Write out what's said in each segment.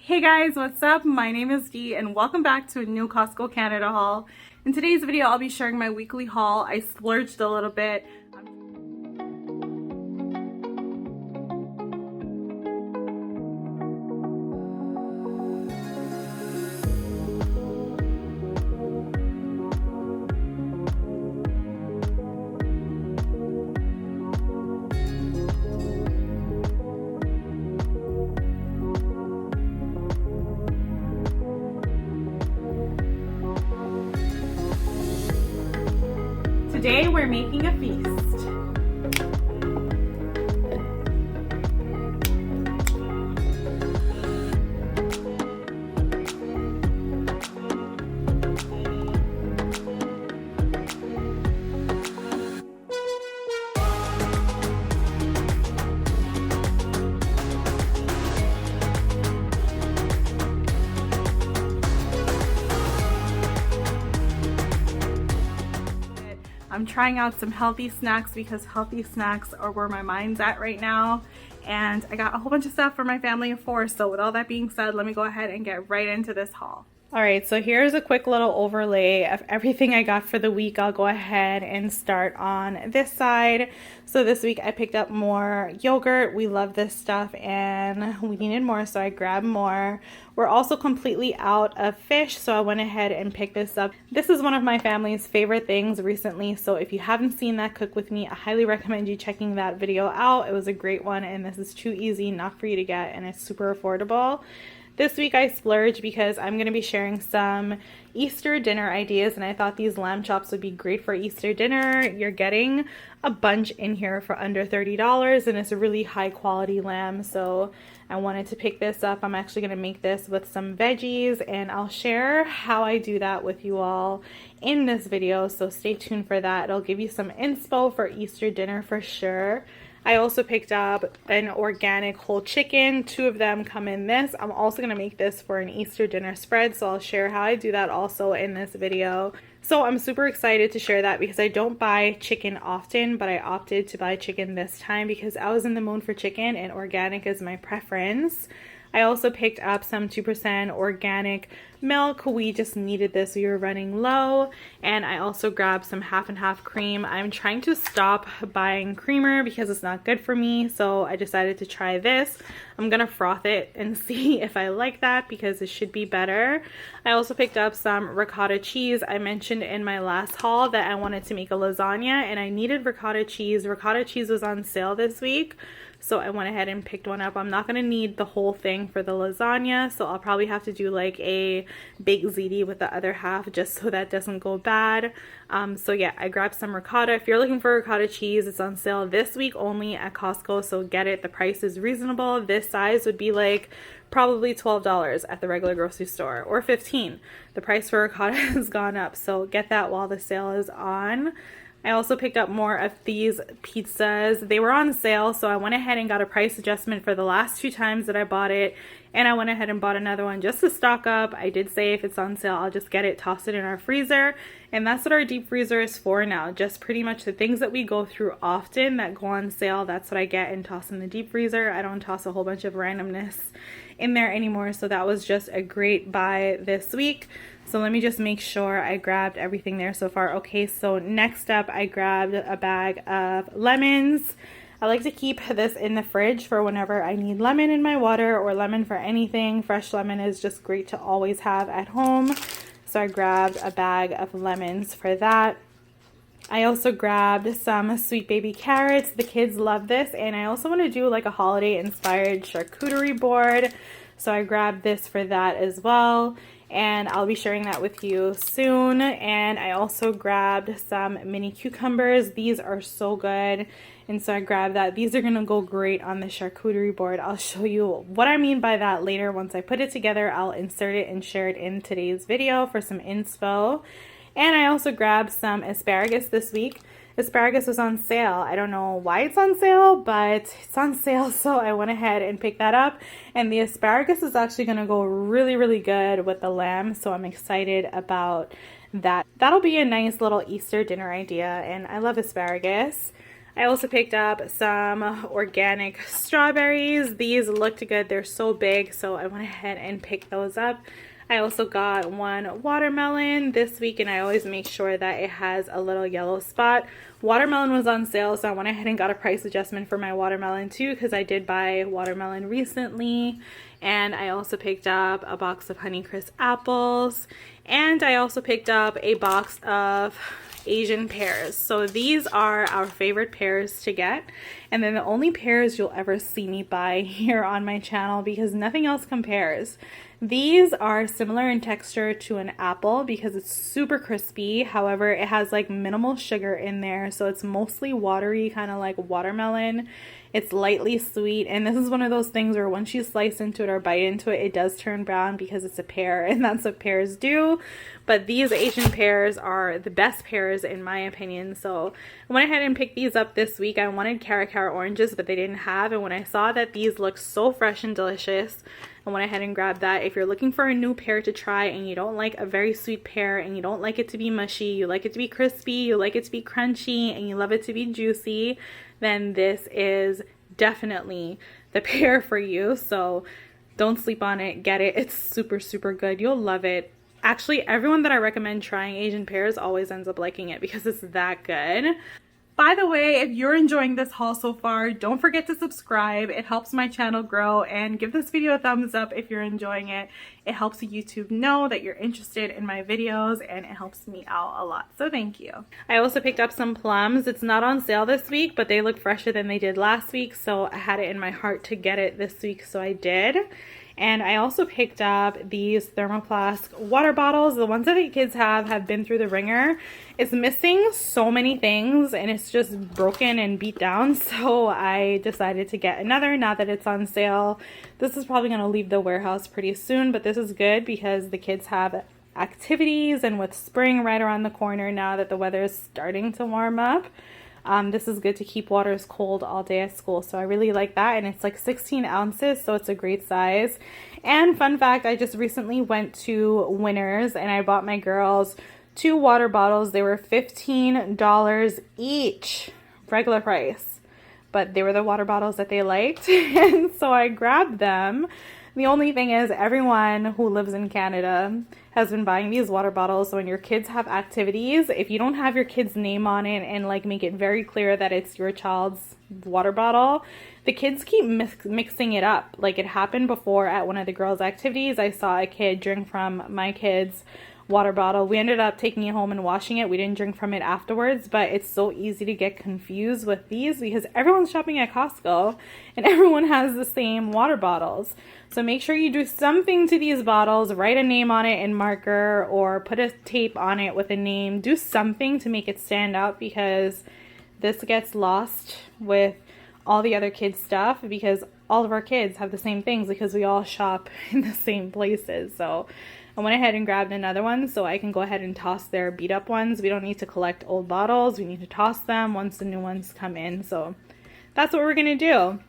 Hey guys, what's up? My name is Dee and welcome back to a new Costco Canada haul. In today's video, I'll be sharing my weekly haul. I splurged a little bit. Today we're making a feast. I'm trying out some healthy snacks because healthy snacks are where my mind's at right now. And I got a whole bunch of stuff for my family of four. So with all that being said, let me go ahead and get right into this haul. All right, so here's a quick little overlay of everything I got for the week. I'll go ahead and start on this side. So this week I picked up more yogurt. We love this stuff and we needed more, so I grabbed more. We're also completely out of fish, so I went ahead and picked this up. This is one of my family's favorite things recently, so if you haven't seen that cook with me, I highly recommend you checking that video out. It was a great one and this is too easy not for you to get and it's super affordable. This week I splurged because I'm going to be sharing some Easter dinner ideas, and I thought these lamb chops would be great for Easter dinner. You're getting a bunch in here for under $30 and it's a really high quality lamb, so I wanted to pick this up. I'm actually going to make this with some veggies and I'll share how I do that with you all in this video, so stay tuned for that. It'll give you some inspo for Easter dinner for sure. I also picked up an organic whole chicken. 2 of them come in this. I'm also going to make this for an Easter dinner spread, so I'll share how I do that also in this video. So I'm super excited to share that because I don't buy chicken often, but I opted to buy chicken this time because I was in the mood for chicken and organic is my preference. I also picked up some 2% organic milk. We just needed this. We were running low. And I also grabbed some half and half cream. I'm trying to stop buying creamer because it's not good for me. So I decided to try this. I'm going to froth it and see if I like that because it should be better. I also picked up some ricotta cheese. I mentioned in my last haul that I wanted to make a lasagna and I needed ricotta cheese. Ricotta cheese was on sale this week, so I went ahead and picked one up. I'm not going to need the whole thing for the lasagna, so I'll probably have to do like a big ziti with the other half just so that doesn't go bad. So yeah, I grabbed some ricotta. If you're looking for ricotta cheese, it's on sale this week only at Costco, so get it. The price is reasonable. This size would be like probably $12 at the regular grocery store, or $15. The price for ricotta has gone up, so get that while the sale is on. I also picked up more of these pizzas. They were on sale, so I went ahead and got a price adjustment for the last 2 times that I bought it, and I went ahead and bought another one just to stock up. I did say if it's on sale, I'll just get it, toss it in our freezer, and that's what our deep freezer is for now. Just pretty much the things that we go through often that go on sale, that's what I get and toss in the deep freezer. I don't toss a whole bunch of randomness in there anymore, so that was just a great buy this week. So let me just make sure I grabbed everything there so far. Okay, so next up I grabbed a bag of lemons. I like to keep this in the fridge for whenever I need lemon in my water or lemon for anything. Fresh lemon is just great to always have at home. So I grabbed a bag of lemons for that. I also grabbed some sweet baby carrots. The kids love this, and I also want to do like a holiday inspired charcuterie board. So I grabbed this for that as well, and I'll be sharing that with you soon. And I also grabbed some mini cucumbers. These are so good, and so I grabbed that. These are gonna go great on the charcuterie board. I'll show you what I mean by that later. Once I put it together, I'll insert it and share it in today's video for some inspo. And I also grabbed some asparagus this week. Asparagus was on sale. I don't know why it's on sale, but it's on sale, so I went ahead and picked that up. And the asparagus is actually going to go really, really good with the lamb, so I'm excited about that. That'll be a nice little Easter dinner idea, and I love asparagus. I also picked up some organic strawberries. These looked good. They're so big, so I went ahead and picked those up. I also got one watermelon this week, and I always make sure that it has a little yellow spot. Watermelon was on sale, so I went ahead and got a price adjustment for my watermelon too, because I did buy watermelon recently. And I also picked up a box of Honeycrisp apples, and I also picked up a box of Asian pears. So these are our favorite pears to get, and then the only pears you'll ever see me buy here on my channel, because nothing else compares. These are similar in texture to an apple because it's super crispy. However, it has like minimal sugar in there, so it's mostly watery, kind of like watermelon. It's lightly sweet, and this is one of those things where once you slice into it or bite into it, it does turn brown because it's a pear, and that's what pears do. But these Asian pears are the best pears in my opinion, so I went ahead and picked these up this week. I wanted Caracara oranges, but they didn't have, and when I saw that these looked so fresh and delicious, I went ahead and grabbed that. If you're looking for a new pear to try and you don't like a very sweet pear and you don't like it to be mushy, you like it to be crispy, you like it to be crunchy, and you love it to be juicy, then this is definitely the pear for you. So don't sleep on it. Get it. It's super, super good. You'll love it. Actually, everyone that I recommend trying Asian pears always ends up liking it because it's that good. By the way, if you're enjoying this haul so far, don't forget to subscribe. It helps my channel grow, and give this video a thumbs up if you're enjoying it. It helps YouTube know that you're interested in my videos, and it helps me out a lot, so thank you. I also picked up some plums. It's not on sale this week, but they look fresher than they did last week, so I had it in my heart to get it this week, so I did. And I also picked up these thermoplast water bottles. The ones that the kids have been through the ringer. It's missing so many things, and it's just broken and beat down. So I decided to get another now that it's on sale. This is probably going to leave the warehouse pretty soon, but this is good because the kids have activities, and with spring right around the corner now that the weather is starting to warm up, this is good to keep waters cold all day at school. So I really like that, and it's like 16 ounces, so it's a great size. And fun fact, I just recently went to Winners and I bought my girls 2 water bottles. They were $15 each, regular price, but they were the water bottles that they liked, and so I grabbed them. The only thing is, everyone who lives in Canada has been buying these water bottles. So when your kids have activities, if you don't have your kid's name on it and like make it very clear that it's your child's water bottle, the kids keep mixing it up. Like, it happened before at one of the girls' activities. I saw a kid drink from my kid's water bottle. We ended up taking it home and washing it. We didn't drink from it afterwards, but it's so easy to get confused with these because everyone's shopping at Costco and everyone has the same water bottles. So make sure you do something to these bottles, write a name on it in marker or put a tape on it with a name. Do something to make it stand out, because this gets lost with all the other kids' stuff, because all of our kids have the same things because we all shop in the same places. So I went ahead and grabbed another one so I can go ahead and toss their beat up ones. We don't need to collect old bottles. We need to toss them once the new ones come in. So that's what we're going to do.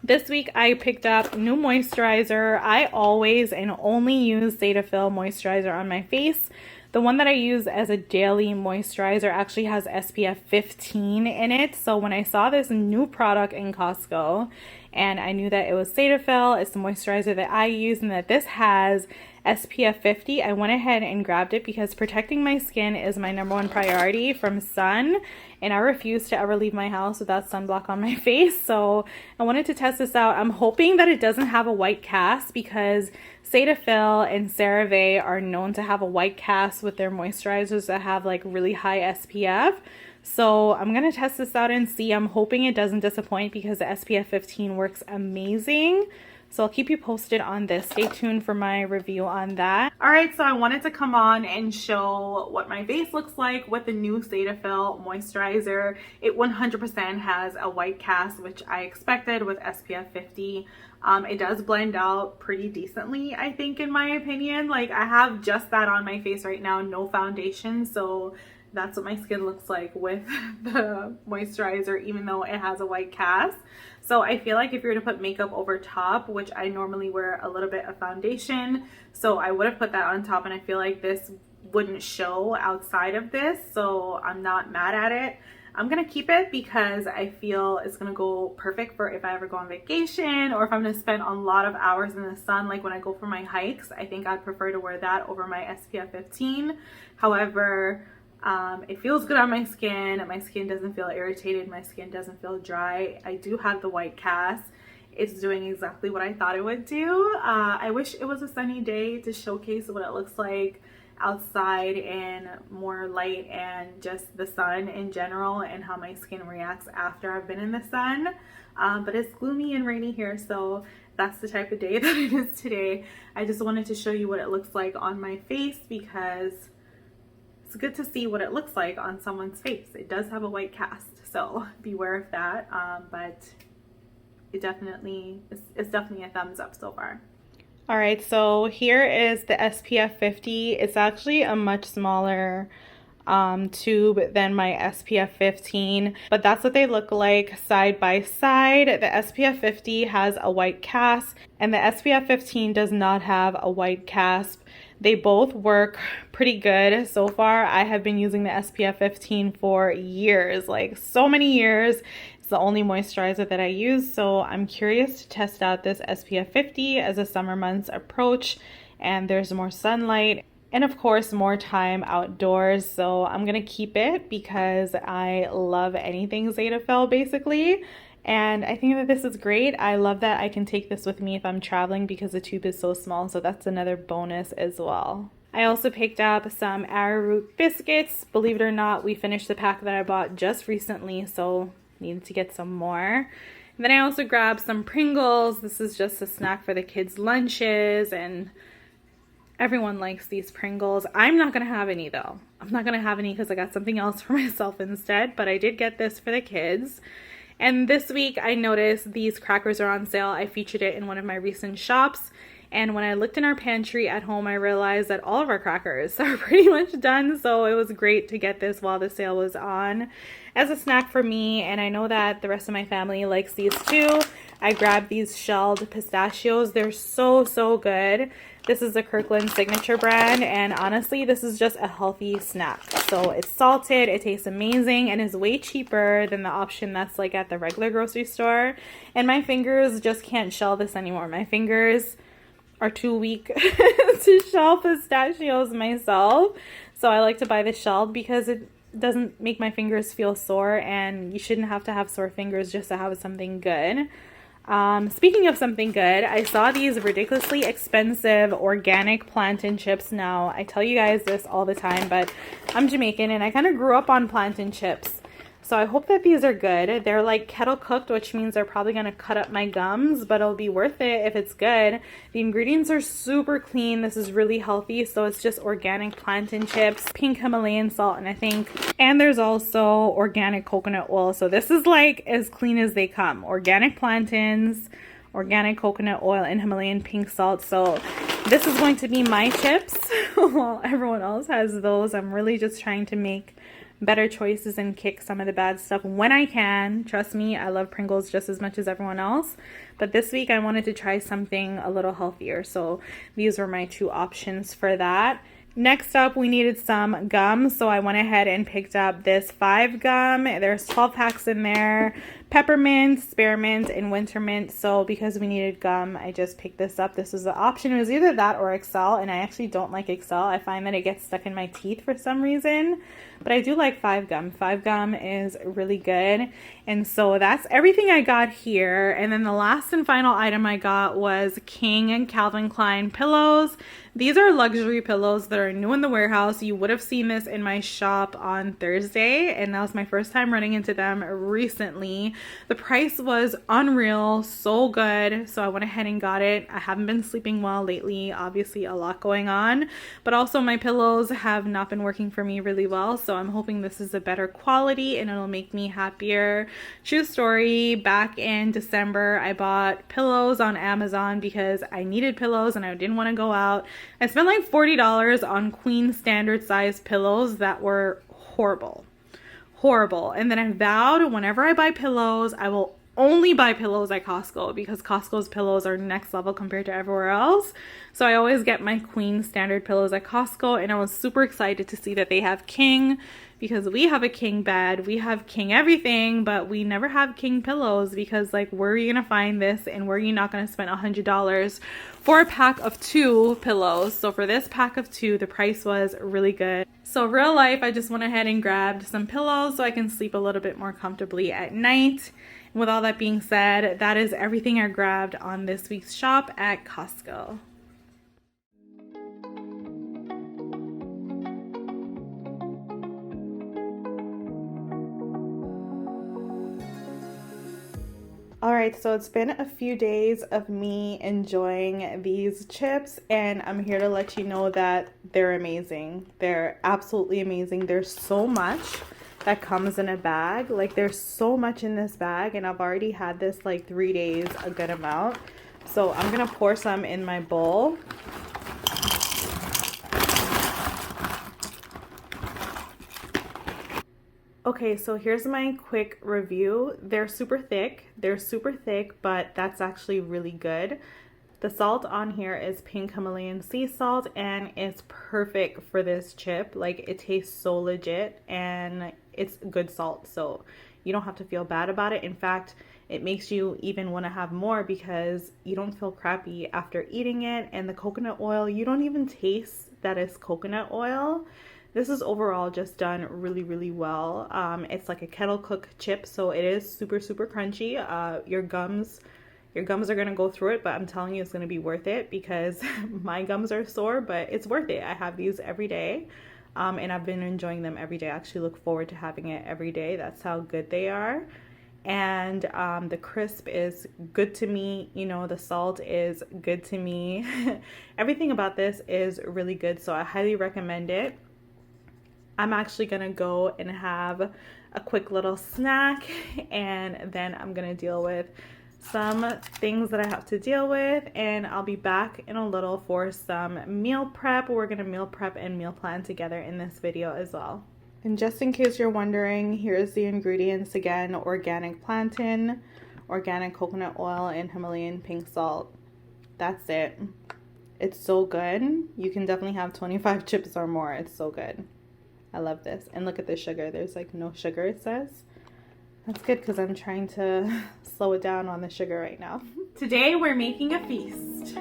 This week I picked up new moisturizer. I always and only use Cetaphil moisturizer on my face. The one that I use as a daily moisturizer actually has SPF 15 in it. So when I saw this new product in Costco and I knew that it was Cetaphil, it's the moisturizer that I use, and that this has SPF 50, I went ahead and grabbed it because protecting my skin is my #1 priority from sun, and I refuse to ever leave my house without sunblock on my face. So I wanted to test this out. I'm hoping that it doesn't have a white cast, because Cetaphil and CeraVe are known to have a white cast with their moisturizers that have like really high SPF. So I'm going to test this out and see. I'm hoping it doesn't disappoint because the SPF 15 works amazing. So I'll keep you posted on this. Stay tuned for my review on that. All right, so I wanted to come on and show what my face looks like with the new Cetaphil moisturizer. It 100% has a white cast, which I expected with SPF 50. It does blend out pretty decently, I think, in my opinion. Like, I have just that on my face right now, no foundation, so that's what my skin looks like with the moisturizer, even though it has a white cast. So I feel like if you're to put makeup over top, which I normally wear a little bit of foundation, so I would have put that on top, and I feel like this wouldn't show outside of this, so I'm not mad at it. I'm gonna keep it because I feel it's gonna go perfect for if I ever go on vacation or if I'm gonna spend a lot of hours in the sun, like when I go for my hikes. I think I'd prefer to wear that over my SPF 15. However, it feels good on my skin. My skin doesn't feel irritated. My skin doesn't feel dry. I do have the white cast. It's doing exactly what I thought it would do. I wish it was a sunny day to showcase what it looks like outside in more light and just the sun in general and how my skin reacts after I've been in the sun. But it's gloomy and rainy here, so that's the type of day that it is today. I just wanted to show you what it looks like on my face because it's good to see what it looks like on someone's face. It does have a white cast, so beware of that. But it's definitely a thumbs up so far. All right, so here is the SPF 50. It's actually a much smaller tube than my SPF 15, but that's what they look like side by side. The SPF 50 has a white cast and the SPF 15 does not have a white cast. They both work pretty good so far. I have been using the SPF 15 for years, like so many years. It's the only moisturizer that I use, so I'm curious to test out this SPF 50 as the summer months approach and there's more sunlight and of course more time outdoors. So I'm gonna keep it because I love anything Cetaphil basically, and I think that this is great. I love that I can take this with me if I'm traveling because the tube is so small, so that's another bonus as well. I also picked up some arrowroot biscuits. Believe it or not, we finished the pack that I bought just recently, so needed to get some more. And then I also grabbed some Pringles. This is just a snack for the kids' lunches and everyone likes these Pringles. I'm not gonna have any though. I'm not gonna have any because I got something else for myself instead, but I did get this for the kids. And this week I noticed these crackers are on sale. I featured it in one of my recent shops. And when I looked in our pantry at home, I realized that all of our crackers are pretty much done. So it was great to get this while the sale was on as a snack for me. And I know that the rest of my family likes these too. I grabbed these shelled pistachios. They're so, so good. This is the Kirkland signature brand. And honestly, this is just a healthy snack. So it's salted, it tastes amazing, and is way cheaper than the option that's like at the regular grocery store. And my fingers just can't shell this anymore. My fingers are too weak to shell pistachios myself, so I like to buy the shelled because it doesn't make my fingers feel sore, and you shouldn't have to have sore fingers just to have something good. Speaking of something good, I saw these ridiculously expensive organic plantain chips. Now I tell you guys this all the time, but I'm Jamaican and I kind of grew up on plantain chips. So I hope that these are good. They're like kettle cooked, which means they're probably going to cut up my gums, but it'll be worth it if it's good. The ingredients are super clean. This is really healthy. So it's just organic plantain chips, pink Himalayan salt, and there's also organic coconut oil. So this is like as clean as they come. Organic plantains, organic coconut oil, and Himalayan pink salt. So this is going to be my chips while everyone else has those. I'm really just trying to make better choices and kick some of the bad stuff when I can. Trust me, I love Pringles just as much as everyone else, but this week I wanted to try something a little healthier, so these were my two options for that. Next up, we needed some gum, so I went ahead and picked up this 5 gum. There's 12 packs in there. Peppermint, spearmint, and wintermint. So because we needed gum, I just picked this up. This was the option. It was either that or Excel, and I actually don't like Excel. I find that it gets stuck in my teeth for some reason, but I do like 5 gum. 5 gum is really good. And so that's everything I got here. And then the last and final item I got was King and Calvin Klein pillows. These are luxury pillows that are new in the warehouse. You would have seen this in my shop on Thursday, and that was my first time running into them recently. The price was unreal, so good, so I went ahead and got it. I haven't been sleeping well lately, obviously a lot going on, but also my pillows have not been working for me really well, so I'm hoping this is a better quality and it'll make me happier. True story, back in December, I bought pillows on Amazon because I needed pillows and I didn't want to go out. I spent like $40 on queen standard size pillows that were horrible. And then I vowed whenever I buy pillows, I will only buy pillows at Costco because Costco's pillows are next level compared to everywhere else. So I always get my queen standard pillows at Costco, and I was super excited to see that they have king, because we have a king bed, we have king everything, but we never have king pillows, because like, where are you gonna find this, and where are you not gonna spend $100 for a pack of 2 pillows? So for this pack of 2, the price was really good. So real life, I just went ahead and grabbed some pillows so I can sleep a little bit more comfortably at night. And with all that being said, that is everything I grabbed on this week's shop at Costco. Alright, so it's been a few days of me enjoying these chips, and I'm here to let you know that they're amazing. They're absolutely amazing. There's so much that comes in a bag. Like, there's so much in this bag, and I've already had this like 3 days, a good amount. So I'm gonna pour some in my bowl. Okay, so here's my quick review. They're super thick, but that's actually really good. The salt on here is pink Himalayan sea salt, and it's perfect for this chip. Like, it tastes so legit, and it's good salt, so you don't have to feel bad about it. In fact, it makes you even want to have more because you don't feel crappy after eating it. And the coconut oil, you don't even taste that it's coconut oil. This is overall just done really, really well. It's like a kettle cooked chip, so it is super, super crunchy. Your gums are gonna go through it, but I'm telling you, it's gonna be worth it because my gums are sore, but it's worth it. I have these every day, and I've been enjoying them every day. I actually look forward to having it every day. That's how good they are. And the crisp is good to me. You know, the salt is good to me. Everything about this is really good, so I highly recommend it. I'm actually gonna go and have a quick little snack, and then I'm gonna deal with some things that I have to deal with, and I'll be back in a little for some meal prep. We're gonna meal prep and meal plan together in this video as well. And just in case you're wondering, here's the ingredients again: organic plantain, organic coconut oil, and Himalayan pink salt. That's it. It's so good. You can definitely have 25 chips or more. It's so good. I love this. And look at the sugar. There's like no sugar, it says. That's good because I'm trying to slow it down on the sugar right now. Today we're making a feast.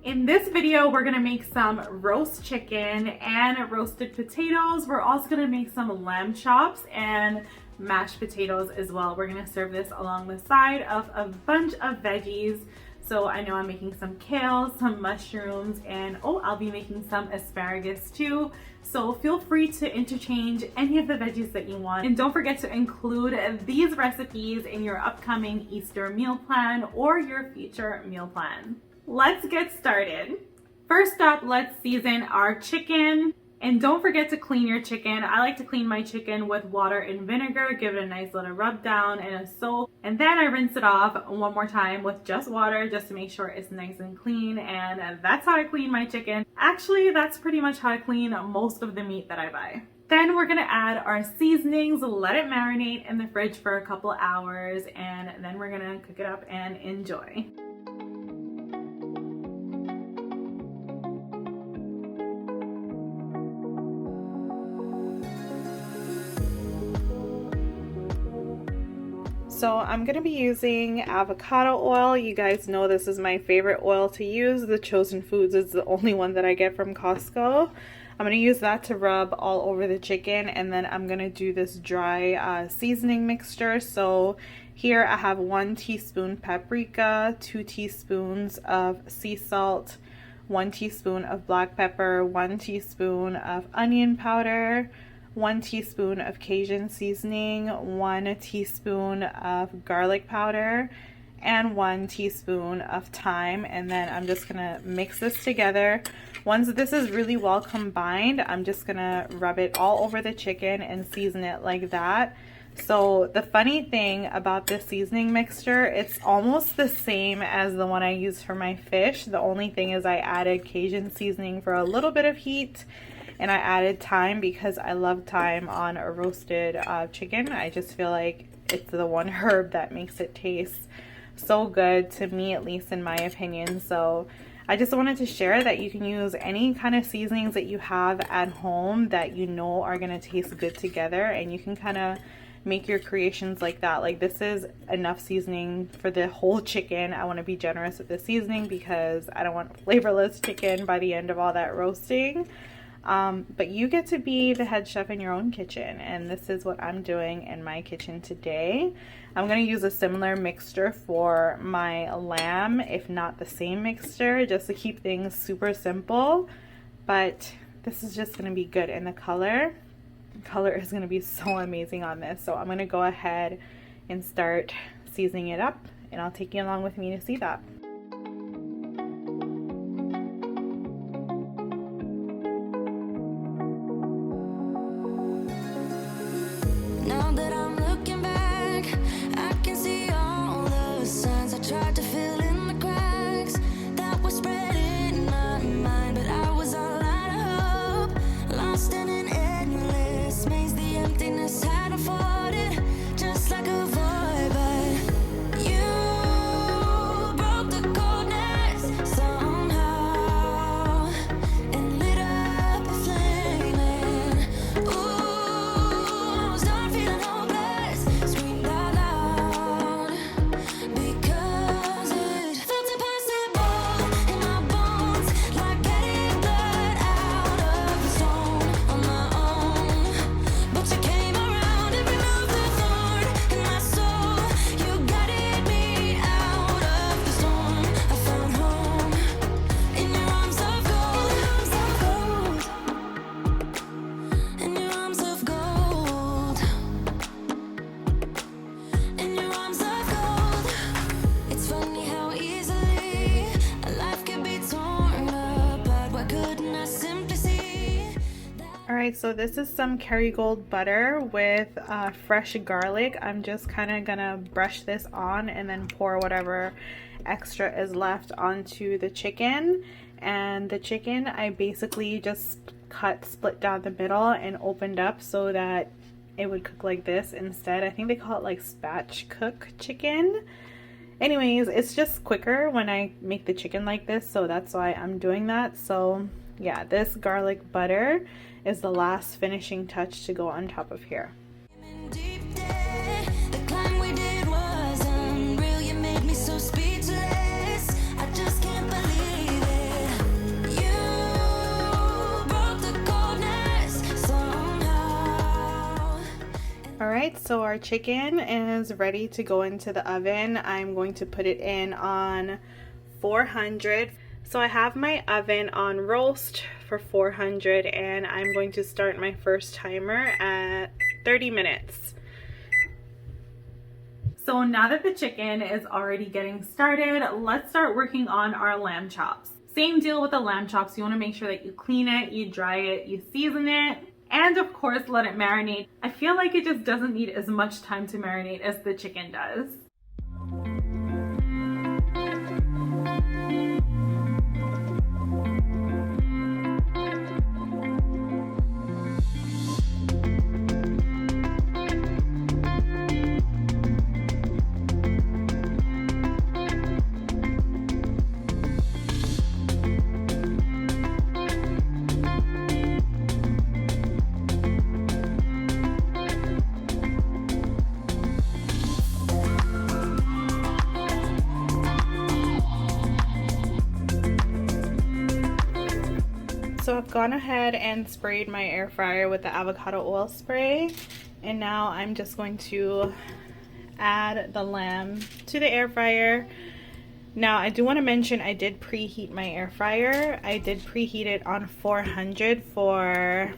In this video, we're gonna make some roast chicken and roasted potatoes. We're also gonna make some lamb chops and mashed potatoes as well. We're gonna serve this along the side of a bunch of veggies. So I know I'm making some kale, some mushrooms, and oh, I'll be making some asparagus too. So feel free to interchange any of the veggies that you want. And don't forget to include these recipes in your upcoming Easter meal plan or your future meal plan. Let's get started. First up, let's season our chicken. And don't forget to clean your chicken. I like to clean my chicken with water and vinegar, give it a nice little rub down and a soak. And then I rinse it off one more time with just water just to make sure it's nice and clean. And that's how I clean my chicken. Actually, that's pretty much how I clean most of the meat that I buy. Then we're gonna add our seasonings, let it marinate in the fridge for a couple hours, and then we're gonna cook it up and enjoy. So I'm going to be using avocado oil. You guys know this is my favorite oil to use. The Chosen Foods is the only one that I get from Costco. I'm going to use that to rub all over the chicken, and then I'm going to do this dry seasoning mixture. So here I have 1 teaspoon paprika, 2 teaspoons of sea salt, 1 teaspoon of black pepper, 1 teaspoon of onion powder, 1 teaspoon of Cajun seasoning, 1 teaspoon of garlic powder, and 1 teaspoon of thyme. And then I'm just gonna mix this together. Once this is really well combined, I'm just gonna rub it all over the chicken and season it like that. So the funny thing about this seasoning mixture, it's almost the same as the one I used for my fish. The only thing is I added Cajun seasoning for a little bit of heat, and I added thyme because I love thyme on a roasted chicken. I just feel like it's the one herb that makes it taste so good, to me at least, in my opinion. So I just wanted to share that you can use any kind of seasonings that you have at home that you know are going to taste good together, and you can kind of make your creations like that. Like, this is enough seasoning for the whole chicken. I want to be generous with the seasoning because I don't want flavorless chicken by the end of all that roasting. But you get to be the head chef in your own kitchen, and this is what I'm doing in my kitchen today. I'm going to use a similar mixture for my lamb, if not the same mixture, just to keep things super simple. But this is just going to be good, and the color is going to be so amazing on this. So I'm going to go ahead and start seasoning it up, and I'll take you along with me to see that. Now that I'm looking back, I can see all the signs I tried to fill in the cracks that were spread in my mind, but I was all out of hope, lost in an endless maze. The emptiness had unfolded just like a void, but you broke the coldness somehow and lit up a flame. And ooh, I was done feeling hopeless, screamed out loud because it felt impossible in my bones, like getting blood out of the stone on my own. But you came around and removed the thorn in my soul. You guided me out of the storm. I found home in your arms of gold, in your arms of gold, in your arms of gold. It's funny how easily a life can be torn apart. Why couldn't I simply see that? Alright, so this is some Kerrygold butter with fresh garlic. I'm just kind of gonna brush this on and then pour whatever extra is left onto the chicken. And the chicken I basically just split down the middle and opened up so that it would cook like this instead. I think they call it like spatch cook chicken. Anyways, it's just quicker when I make the chicken like this, so that's why I'm doing that. So yeah, this garlic butter is the last finishing touch to go on top of here. In deep day, the climb we did was unreal. You made me so speechless. I just can't believe it. You broke the coldness somehow. Alright, so our chicken is ready to go into the oven. I'm going to put it in on 400. So I have my oven on roast for 400, and I'm going to start my first timer at 30 minutes. So now that the chicken is already getting started, let's start working on our lamb chops. Same deal with the lamb chops. You want to make sure that you clean it, you dry it, you season it, and of course let it marinate. I feel like it just doesn't need as much time to marinate as the chicken does. So I've gone ahead and sprayed my air fryer with the avocado oil spray, and now I'm just going to add the lamb to the air fryer. Now, I do want to mention I did preheat my air fryer. I did preheat it on 400 for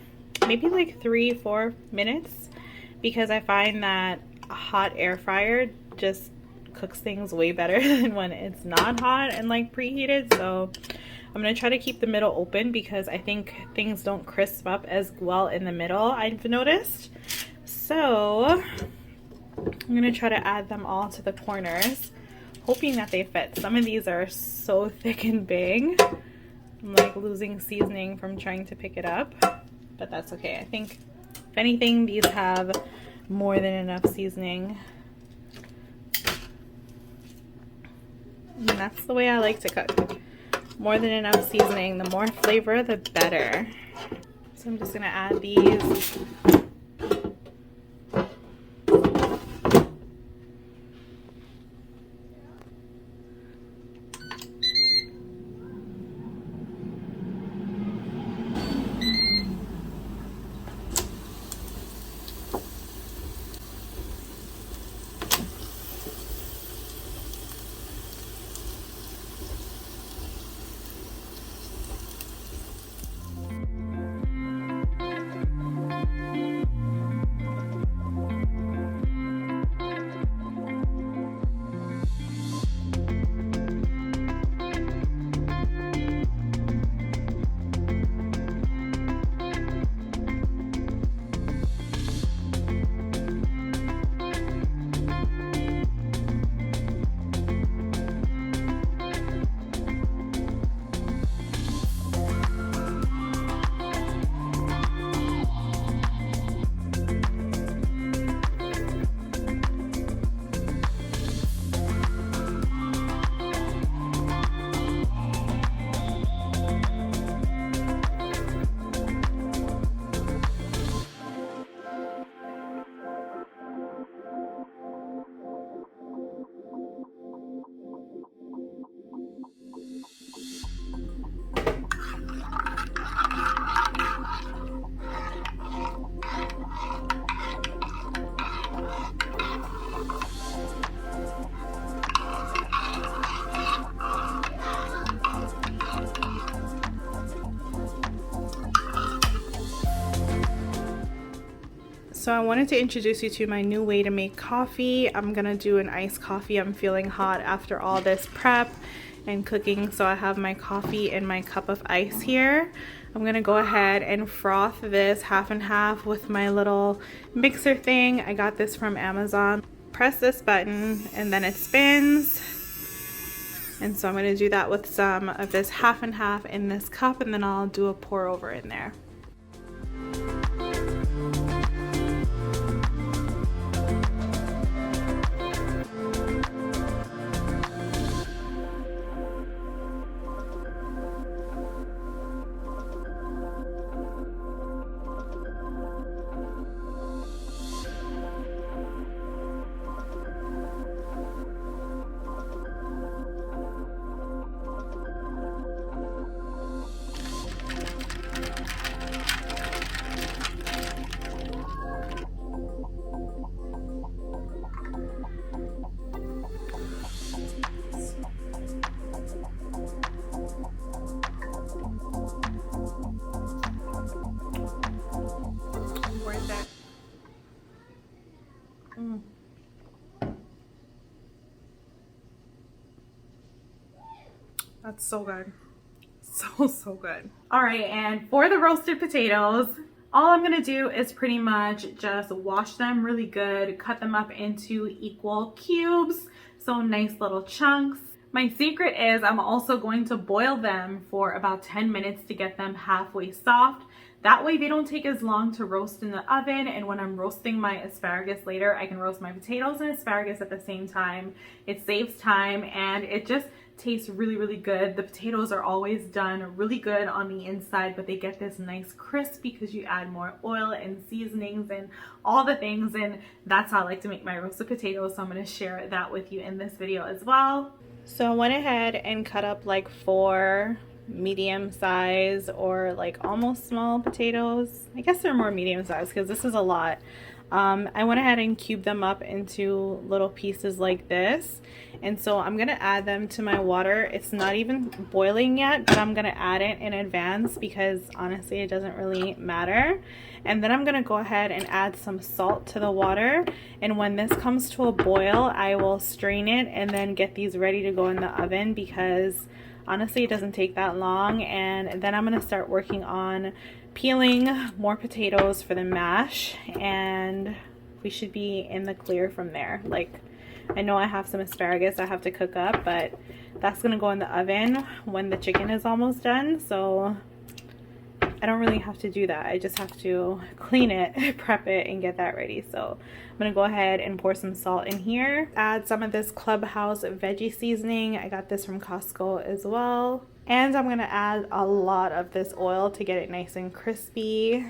maybe like 3-4 minutes because I find that a hot air fryer just cooks things way better than when it's not hot and like preheated. So I'm going to try to keep the middle open because I think things don't crisp up as well in the middle, I've noticed. So I'm going to try to add them all to the corners, hoping that they fit. Some of these are so thick and big. I'm like losing seasoning from trying to pick it up, but that's okay. I think if anything, these have more than enough seasoning. And that's the way I like to cook. More than enough seasoning, the more flavor, the better. So I'm just gonna add these. So I wanted to introduce you to my new way to make coffee. I'm gonna do an iced coffee. I'm feeling hot after all this prep and cooking, so I have my coffee and my cup of ice here. I'm gonna go ahead and froth this half and half with my little mixer thing. I got this from Amazon. Press this button and then it spins. And so I'm gonna do that with some of this half and half in this cup, and then I'll do a pour over in there. That's so good. So good. All right, and for the roasted potatoes, all I'm gonna do is pretty much just wash them really good, cut them up into equal cubes, so nice little chunks. My secret is I'm also going to boil them for about 10 minutes to get them halfway soft. That way they don't take as long to roast in the oven, and when I'm roasting my asparagus later, I can roast my potatoes and asparagus at the same time. It saves time and it just tastes really good. The potatoes are always done really good on the inside, but they get this nice crisp because you add more oil and seasonings and all the things, and that's how I like to make my roasted potatoes, so I'm going to share that with you in this video as well. So I went ahead and cut up like 4 medium size or like almost small potatoes. I guess they're more medium size because this is a lot. I went ahead and cubed them up into little pieces like this. And so I'm going to add them to my water. It's not even boiling yet, but I'm going to add it in advance because honestly it doesn't really matter. And then I'm going to go ahead and add some salt to the water. And when this comes to a boil, I will strain it and then get these ready to go in the oven because honestly it doesn't take that long. And then I'm going to start working on peeling more potatoes for the mash, and we should be in the clear from there. Like, I know I have some asparagus I have to cook up, but that's gonna go in the oven when the chicken is almost done, so I don't really have to do that. I just have to clean it, prep it, and get that ready. So I'm gonna go ahead and pour some salt in here, add some of this Clubhouse veggie seasoning. I got this from Costco as well. And I'm gonna add a lot of this oil to get it nice and crispy.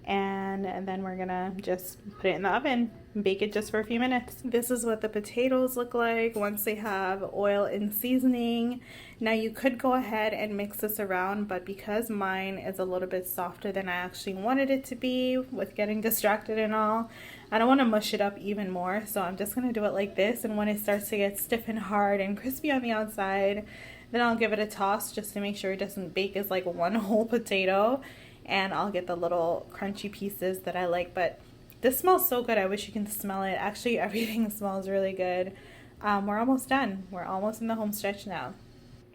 And then we're gonna just put it in the oven and bake it just for a few minutes. This is what the potatoes look like once they have oil and seasoning. Now you could go ahead and mix this around, but because mine is a little bit softer than I actually wanted it to be with getting distracted and all, I don't want to mush it up even more, so I'm just gonna do it like this. And when it starts to get stiff and hard and crispy on the outside, then I'll give it a toss just to make sure it doesn't bake as like one whole potato. And I'll get the little crunchy pieces that I like. But this smells so good. I wish you can smell it. Actually, everything smells really good. We're almost done. We're almost in the home stretch now.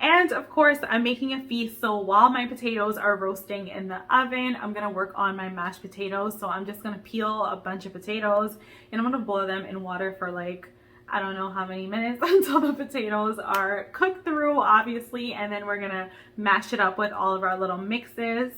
And of course, I'm making a feast. So while my potatoes are roasting in the oven, I'm gonna work on my mashed potatoes. So I'm just gonna peel a bunch of potatoes and I'm gonna boil them in water for like, I don't know how many minutes until the potatoes are cooked through, obviously. And then we're gonna mash it up with all of our little mixes.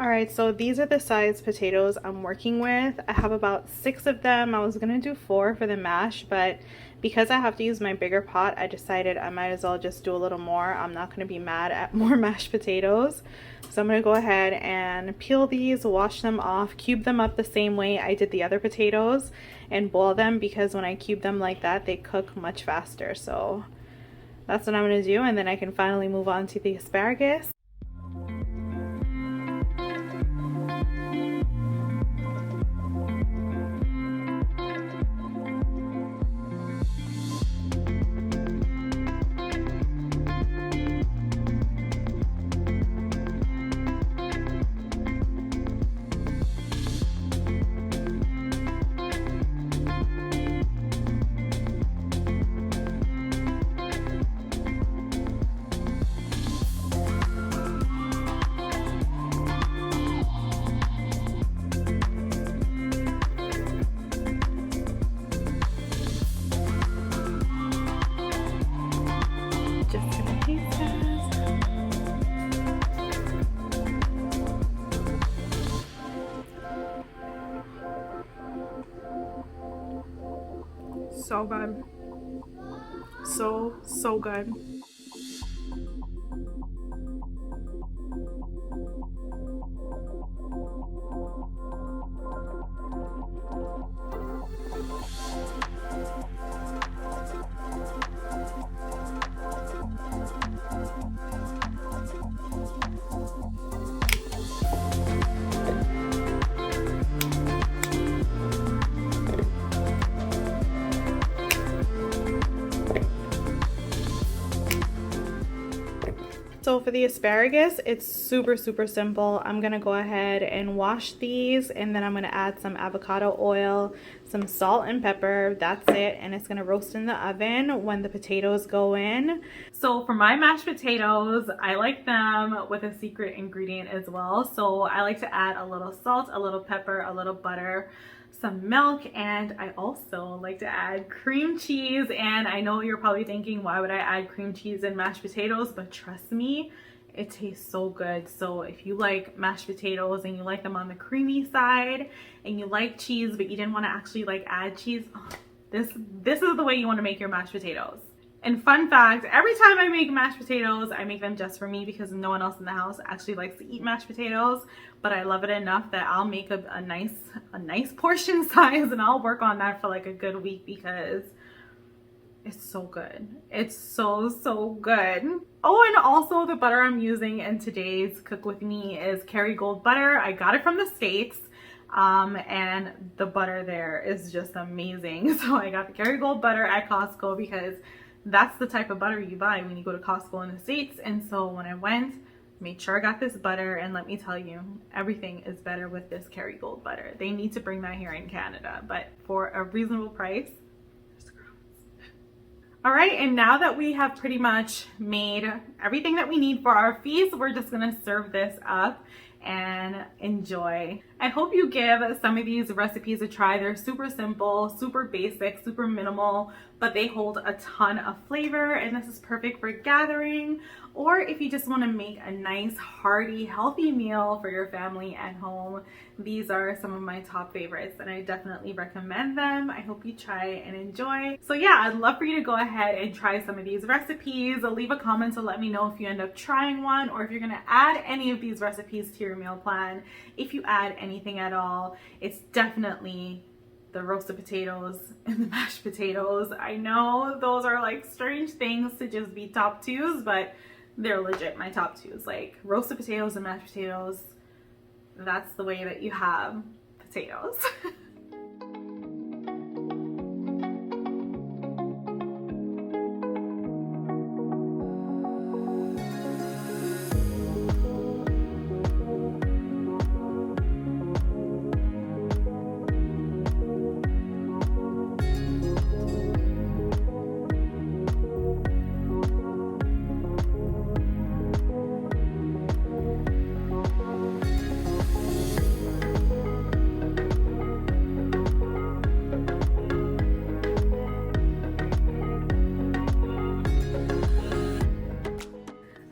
Alright, so these are the size potatoes I'm working with. I have about 6 of them. I was going to do 4 for the mash, but because I have to use my bigger pot, I decided I might as well just do a little more. I'm not going to be mad at more mashed potatoes. So I'm going to go ahead and peel these, wash them off, cube them up the same way I did the other potatoes, and boil them because when I cube them like that, they cook much faster. So that's what I'm going to do, and then I can finally move on to the asparagus. So good. So good. So for the asparagus, it's super simple. I'm gonna go ahead and wash these, and then I'm gonna add some avocado oil, some salt and pepper. That's it, and it's gonna roast in the oven when the potatoes go in. So for my mashed potatoes, I like them with a secret ingredient as well. So I like to add a little salt, a little pepper, a little butter, some milk, and I also like to add cream cheese. And I know you're probably thinking, why would I add cream cheese in mashed potatoes? But trust me, it tastes so good. So if you like mashed potatoes and you like them on the creamy side and you like cheese but you didn't want to actually like add cheese, this is the way you want to make your mashed potatoes. And fun fact, every time I make mashed potatoes, I make them just for me because no one else in the house actually likes to eat mashed potatoes. But I love it enough that I'll make a nice portion size, and I'll work on that for like a good week because it's so good. It's so good. Oh, and also the butter I'm using in today's cook with me is Kerrygold butter. I got it from the States. and the butter there is just amazing. So I got the Kerrygold butter at Costco because that's the type of butter you buy when you go to Costco in the States. And so when I went, made sure I got this butter, and let me tell you, everything is better with this Kerrygold butter. They need to bring that here in Canada, but for a reasonable price. All right, and now that we have pretty much made everything that we need for our feast, we're just gonna serve this up and enjoy. I hope you give some of these recipes a try. They're super simple, super basic, super minimal, but they hold a ton of flavor, and this is perfect for gathering, or if you just want to make a nice, hearty, healthy meal for your family at home. These are some of my top favorites, and I definitely recommend them. I hope you try and enjoy. So yeah, I'd love for you to go ahead and try some of these recipes. Leave a comment to let me know if you end up trying one, or if you're gonna add any of these recipes to your meal plan. If you add anything at all, it's definitely the roasted potatoes and the mashed potatoes. I know those are like strange things to just be top twos, but they're legit my top twos. Like roasted potatoes and mashed potatoes, that's the way that you have potatoes.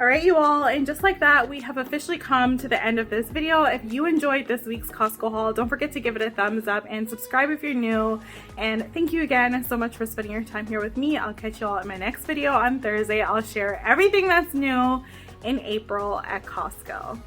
Alright you all, and just like that, we have officially come to the end of this video. If you enjoyed this week's Costco haul, don't forget to give it a thumbs up and subscribe if you're new. And thank you again so much for spending your time here with me. I'll catch you all in my next video on Thursday. I'll share everything that's new in April at Costco.